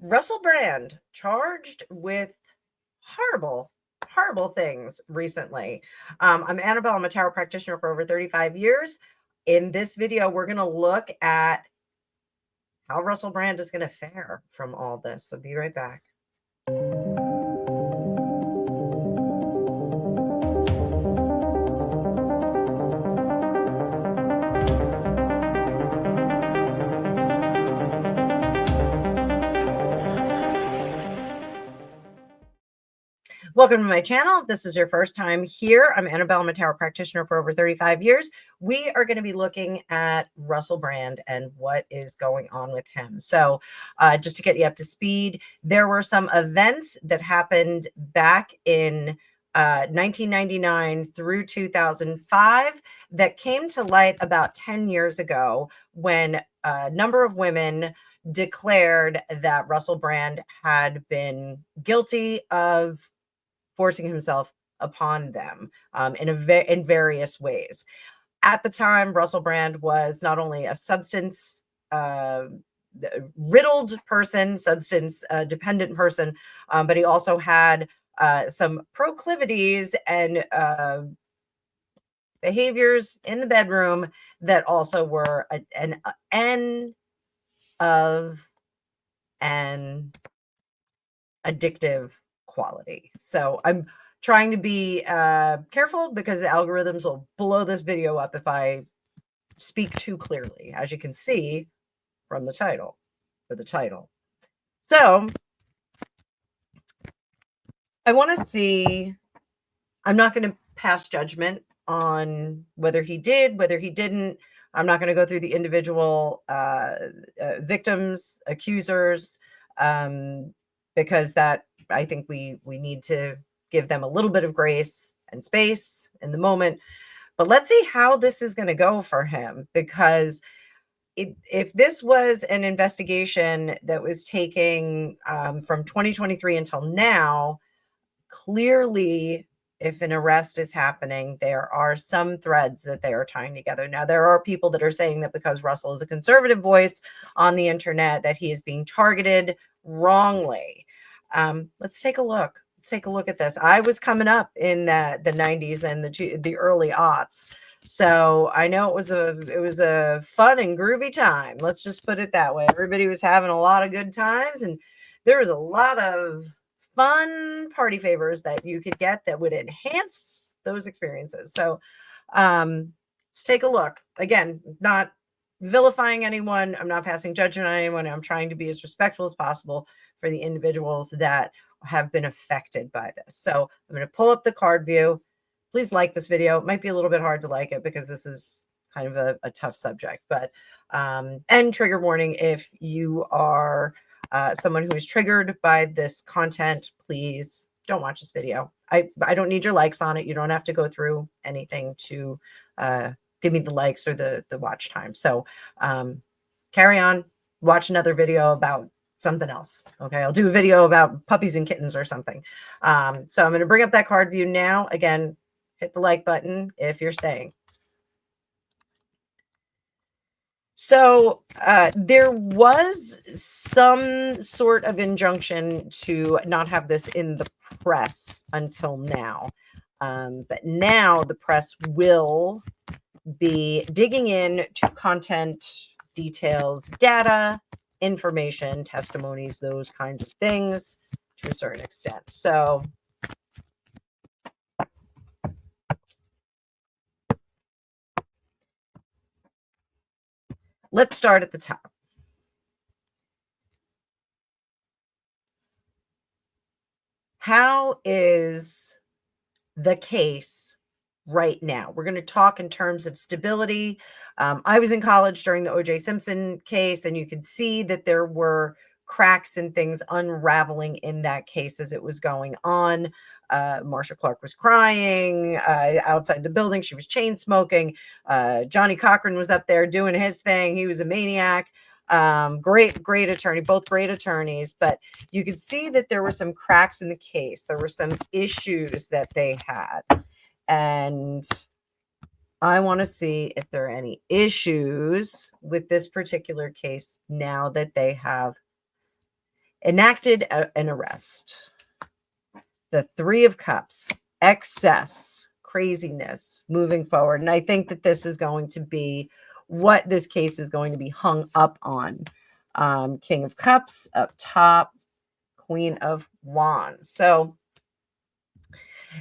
Russell Brand charged with horrible, horrible things recently. I'm Annabelle. I'm a tarot practitioner for over 35 years. In this video, we're going to look at how Russell Brand is going to fare from all this. So be right back. Welcome to my channel. If this is your first time here, I'm Annabelle. I'm a tarot practitioner for over 35 years. We are going to be looking at Russell Brand and what is going on with him. So just to get you up to speed, there were some events that happened back in 1999 through 2005 that came to light about 10 years ago when a number of women declared that Russell Brand had been guilty of forcing himself upon them in various ways. At the time, Russell Brand was not only a substance riddled person, substance dependent person, but he also had some proclivities and behaviors in the bedroom that also were an end of an addictive quality. So I'm trying to be careful because the algorithms will blow this video up if I speak too clearly, as you can see from the title, or the title. So I want to see, I'm not going to pass judgment on whether he did, whether he didn't. I'm not going to go through the individual victims, accusers, because that I think we need to give them a little bit of grace and space in the moment. But let's see how this is going to go for him, because if this was an investigation that was taking from 2023 until now, clearly if an arrest is happening, there are some threads that they are tying together. Now, there are people that are saying that because Russell is a conservative voice on the internet, that he is being targeted wrongly. Let's take a look. Let's take a look at this. I was coming up in the 90s and the early aughts. So I know it was a fun and groovy time. Let's just put it that way. Everybody was having a lot of good times, and there was a lot of fun party favors that you could get that would enhance those experiences. So let's take a look. Again, not vilifying anyone. I'm not passing judgment on anyone. I'm trying to be as respectful as possible for the individuals that have been affected by this. So I'm going to pull up the card view. Please like this video. It might be a little bit hard to like it because this is kind of a tough subject, but and trigger warning if you are someone who is triggered by this content, please don't watch this video. I don't need your likes on it. You don't have to go through anything to give me the likes or the watch time. So carry on, watch another video about something else. Okay, I'll do a video about puppies and kittens or something. So I'm going to bring up that card view now. Again, hit the like button if you're staying. So there was some sort of injunction to not have this in the press until now. But now the press will be digging in to content, details, data, information, testimonies, those kinds of things to a certain extent. So let's start at the top. How is the case right now? We're going to talk in terms of stability. I was in college during the O.J. Simpson case, and you could see that there were cracks and things unraveling in that case as it was going on. Marsha Clark was crying outside the building. She was chain smoking. Johnny Cochran was up there doing his thing. He was a maniac. Great attorney, both great attorneys, but you could see that there were some cracks in the case. There were some issues that they had. And I want to see if there are any issues with this particular case now that they have enacted an arrest. The Three of Cups, excess, craziness moving forward. And I think that this is going to be what this case is going to be hung up on. King of Cups up top, Queen of Wands. So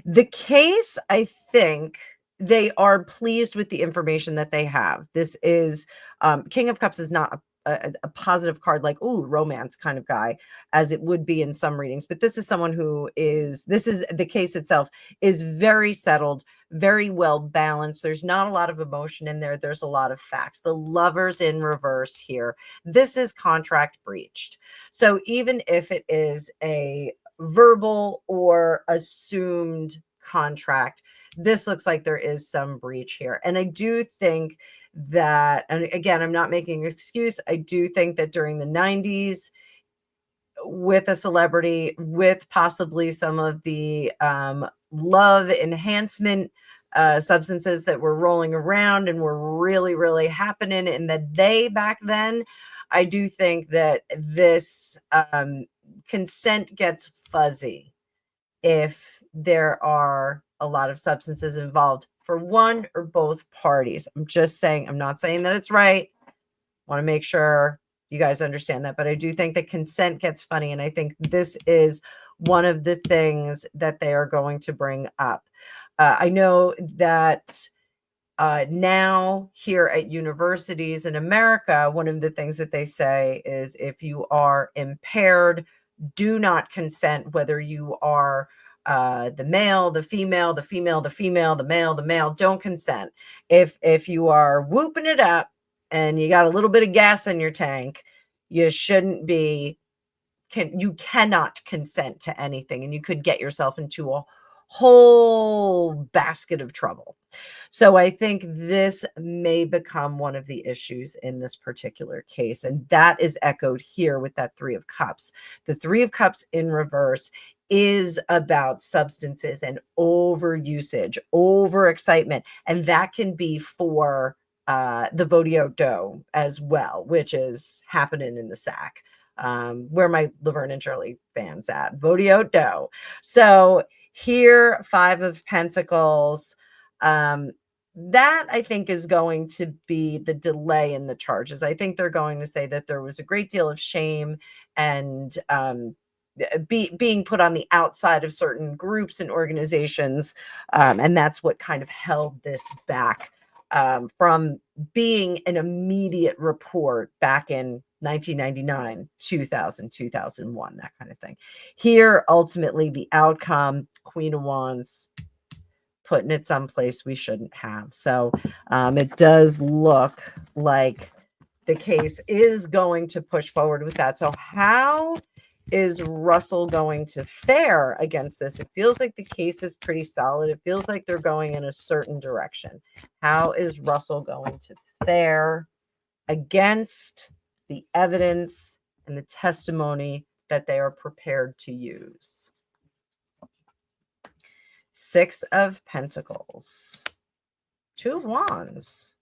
the case, I think they are pleased with the information that they have. This is King of Cups is not a positive card like, ooh, romance kind of guy, as it would be in some readings. But this is someone who is, this is the case itself is very settled, very well balanced. There's not a lot of emotion in there. There's a lot of facts. The Lovers in reverse here. This is contract breached. So even if it is a verbal or assumed contract, this looks like there is some breach here. And I do think that, and again, I'm not making an excuse, I do think that during the 90s, with a celebrity, with possibly some of the love enhancement substances that were rolling around and were really, really happening in the day back then, I do think that this consent gets fuzzy if there are a lot of substances involved for one or both parties. I'm just saying, I'm not saying that it's right. Want to make sure you guys understand that, but I do think that consent gets funny, and I think this is one of the things that they are going to bring up. I know that now here at universities in America, one of the things that they say is if you are impaired, do not consent, whether you are the male, the female, the female, the female, the male, don't consent. If you are whooping it up and you got a little bit of gas in your tank, you shouldn't be, you cannot consent to anything, and you could get yourself into a whole basket of trouble. So I think this may become one of the issues in this particular case. And that is echoed here with that Three of Cups. The Three of Cups in reverse is about substances and overusage, overexcitement. And that can be for the Vodio dough as well, which is happening in the sack. Where my Laverne and Shirley fans at, Vodio dough. So here, Five of Pentacles. That I think is going to be the delay in the charges. I think they're going to say that there was a great deal of shame and being put on the outside of certain groups and organizations. And that's what kind of held this back from being an immediate report back in 1999, 2000, 2001, that kind of thing. Here, ultimately, the outcome, Queen of Wands, putting it someplace we shouldn't have. So it does look like the case is going to push forward with that. So how is Russell going to fare against this? It feels like the case is pretty solid. It feels like they're going in a certain direction. How is Russell going to fare against the evidence and the testimony that they are prepared to use? Six of Pentacles, Two of Wands,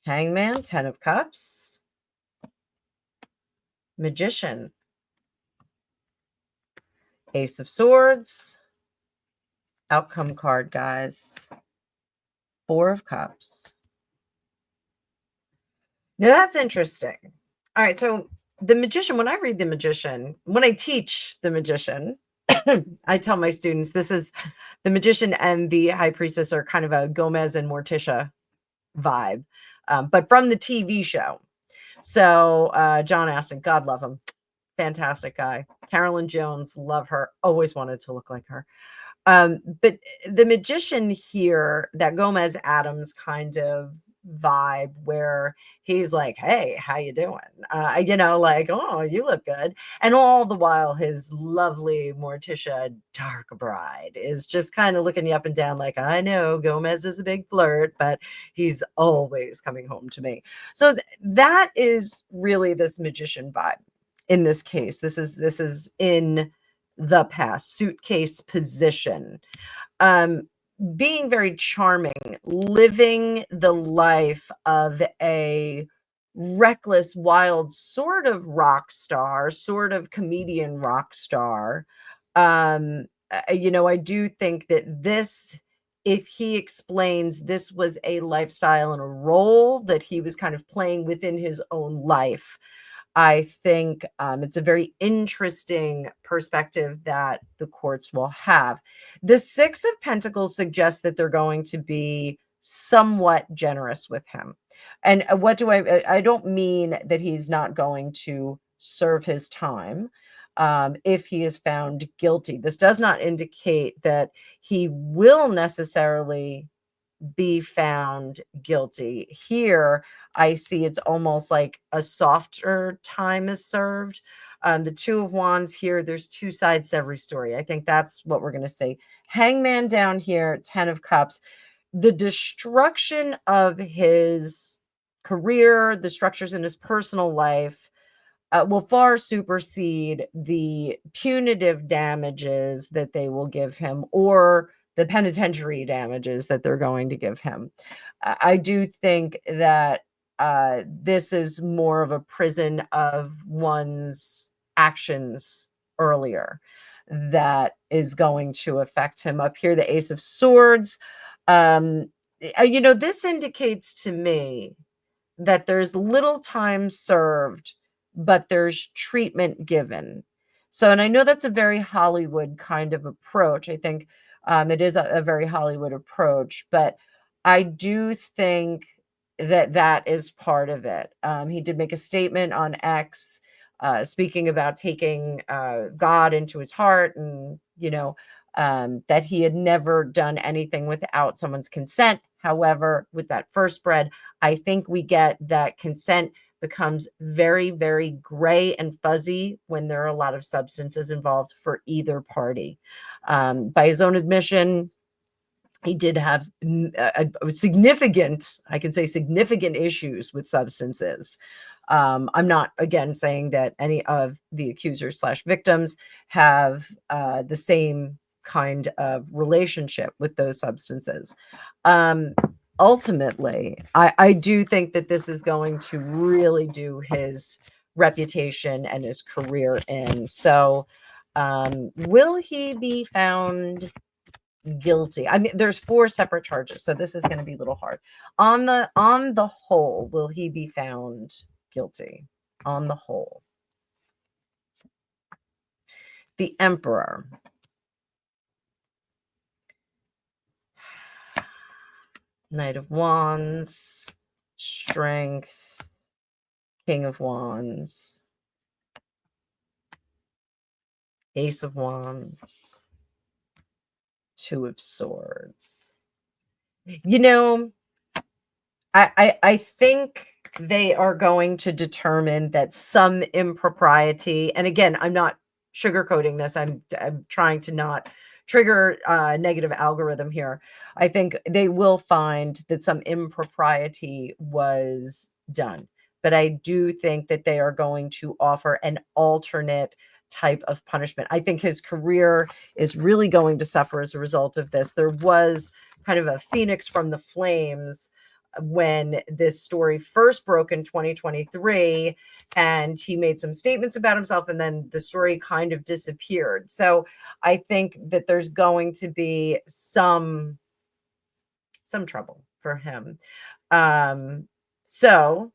Hangman, Ten of Cups, Magician, Ace of Swords, outcome card, guys, Four of Cups. Now that's interesting. All right, so the Magician, when I read the Magician, when I teach the Magician, I tell my students this is the Magician and the High Priestess are kind of a Gomez and Morticia vibe, but from the TV show. So John Aston, God love him. Fantastic guy. Carolyn Jones, love her. Always wanted to look like her. But the Magician here, that Gomez Adams kind of vibe where he's like, hey, how you doing? Like, oh, you look good. And all the while his lovely Morticia dark bride is just kind of looking you up and down like, I know Gomez is a big flirt, but he's always coming home to me. So that is really this Magician vibe in this case. This is in the past, suitcase position, being very charming, living the life of a reckless, wild sort of rock star, sort of comedian rock star. I do think that this, if he explains this was a lifestyle and a role that he was kind of playing within his own life, I think it's a very interesting perspective that the courts will have. The Six of Pentacles suggests that they're going to be somewhat generous with him. And what do I don't mean that he's not going to serve his time if he is found guilty. This does not indicate that he will necessarily be found guilty. Here, I see it's almost like a softer time is served. The Two of Wands here, there's two sides to every story. I think that's what we're going to say. Hangman down here, Ten of Cups. The destruction of his career, the structures in his personal life, will far supersede the punitive damages that they will give him or the penitentiary damages that they're going to give him. I do think that this is more of a prison of one's actions earlier that is going to affect him. Up here, the Ace of Swords. This indicates to me that there's little time served, but there's treatment given. So, and I know that's a very Hollywood kind of approach. I think it is a very Hollywood approach, but I do think that that is part of it. He did make a statement on X, speaking about taking God into his heart, and that he had never done anything without someone's consent. However, with that first spread, I think we get that consent becomes very, very gray and fuzzy when there are a lot of substances involved for either party. By his own admission, he did have significant, I can say significant issues with substances. I'm not, again, saying that any of the accusers slash victims have the same kind of relationship with those substances. Um, Ultimately, I do think that this is going to really do his reputation and his career in. So, will he be found guilty? I mean, there's four separate charges, so this is going to be a little hard. On the whole, will he be found guilty? On the whole, the Emperor, Knight of Wands, Strength, King of Wands, Ace of Wands, Two of Swords. You know, I think they are going to determine that some impropriety, and again, I'm not sugarcoating this. I'm trying to not trigger a negative algorithm here. I think they will find that some impropriety was done, but I do think that they are going to offer an alternate type of punishment. I think his career is really going to suffer as a result of this. There was kind of a phoenix from the flames when this story first broke in 2023, and he made some statements about himself, and then the story kind of disappeared. So I think that there's going to be some trouble for him. So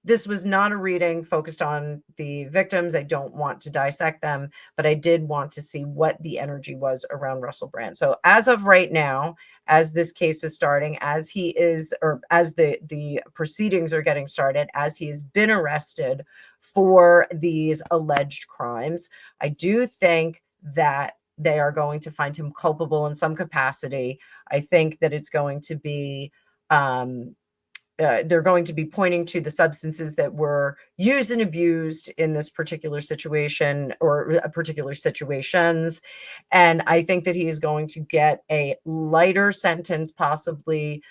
this was not a reading focused on the victims. I don't want to dissect them, but I did want to see what the energy was around Russell Brand. So as of right now, as this case is starting, as he is, or as the proceedings are getting started, as he has been arrested for these alleged crimes, I do think that they are going to find him culpable in some capacity. I think that it's going to be they're going to be pointing to the substances that were used and abused in this particular situation, or particular situations. And I think that he is going to get a lighter sentence, possibly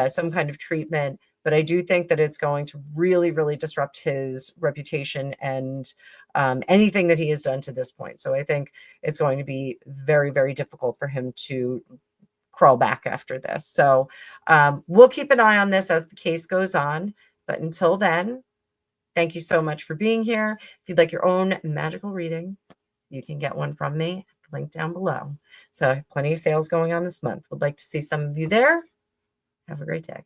some kind of treatment. But I do think that it's going to really, really disrupt his reputation and anything that he has done to this point. So I think it's going to be very, very difficult for him to crawl back after this. So we'll keep an eye on this as the case goes on. But until then, Thank you so much for being here. If you'd like your own magical reading, you can get one from me. Link down below. So plenty of sales going on this month. Would like to see some of you there. Have a great day.